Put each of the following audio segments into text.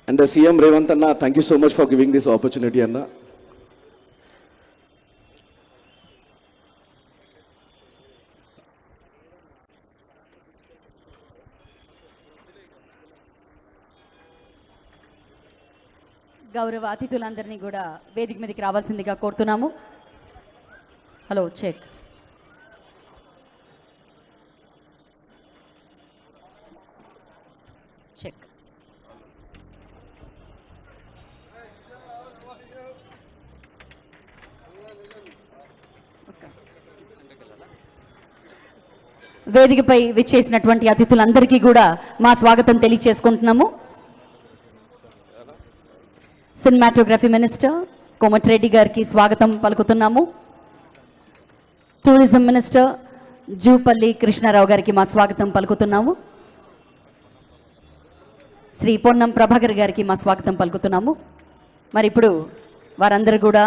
And CM Revanth Anna, thank you so much for giving this opportunity, Anna. గౌరవ అతిథులందరినీ కూడా వేదిక మీదకి రావాల్సిందిగా కోరుతున్నాము. Hello check. చెక్. వేదికపై విచ్చేసినటువంటి అతిథులందరికీ కూడా మా స్వాగతం తెలియజేసుకుంటున్నాము. సినిమాటోగ్రఫీ మినిస్టర్ కోమటిరెడ్డి గారికి స్వాగతం పలుకుతున్నాము. టూరిజం మినిస్టర్ జూపల్లి కృష్ణారావు గారికి మా స్వాగతం పలుకుతున్నాము. శ్రీ పొన్నం ప్రభాకర్ గారికి మా స్వాగతం పలుకుతున్నాము. మరి ఇప్పుడు వారందరూ కూడా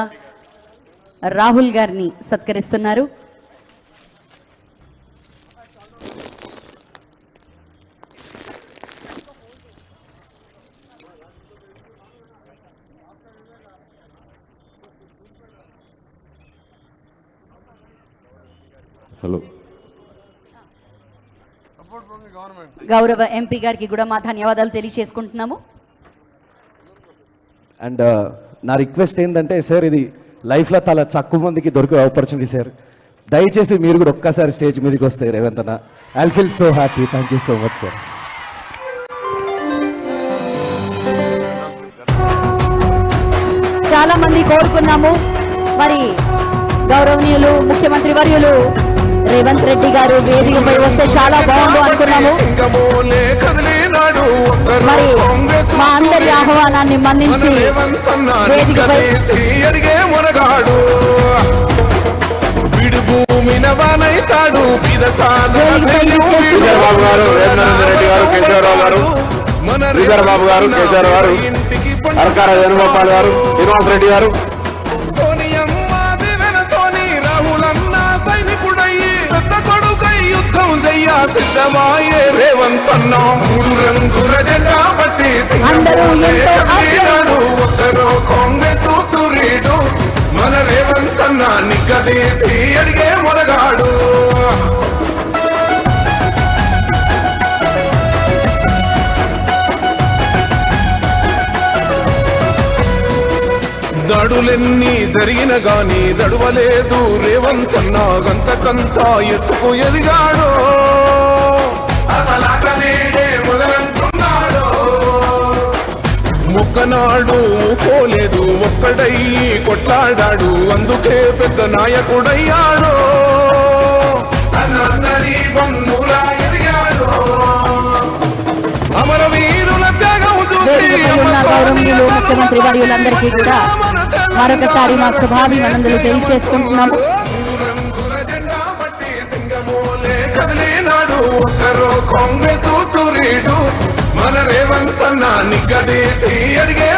రాహుల్ గారిని సత్కరిస్తున్నారు. హలో. గౌరవ ఎంపీ గారికి కూడా మా ధన్యవాదాలు తెలియజేసుకుంటున్నాము. అండ్ నా రిక్వెస్ట్ ఏంటంటే సార్, ఇది లైఫ్లో చాలా తక్కువ మందికి దొరికే ఆపర్చునిటీ సార్. దయచేసి మీరు కూడా ఒక్కసారి స్టేజ్ మీదకి వస్తే రేవంత్ అన్న, I feel so happy. Thank you so much sir. చాలా మంది కోరుకున్నాము. మరి గౌరవనీయులు ముఖ్యమంత్రి వర్యులు రేవంత్ రెడ్డి గారు వేదికపై వస్తే చాలా బాగుండు అనుకున్నాము. మరి మా అందరి ఆహ్వానాన్ని మన్నించి వేదికపై బాబు గారు, కేశవరావు గారు, అరకార వేణుగోపాల్ గారు, శ్రీనివాస్ రెడ్డి గారు, సిద్ధమాయే రేవంత్ అన్న మూడు రంగుల జెండా పట్టి ఒక్కరో కాంగ్రెస్ సూర్యుడు మన రేవంత్ అన్న నిగ్గదీసి అడిగే మొరగాడు. దడులెన్ని జరిగిన గాని దడువలేదు రేవంత్ అన్న, గంతకంతా ఎత్తుకు ఎదిగాడు. మొక్కనాడు పోలేదు, ఒక్కడయ్యి కొట్లాడాడు, అందుకే పెద్ద నాయకుడయ్యాడు. అమరవీరుల త్యాగం చూసి ముఖ్యమంత్రి వర్యులందరికీ కూడా మరొకసారి మా శుభాభినందనలు తెలియజేసుకుంటున్నాము. ఒక్కరో కాంగ్రెస్ సూర్యుడు మన రేవంత్ అన్న నిగ్గదీసి అడిగే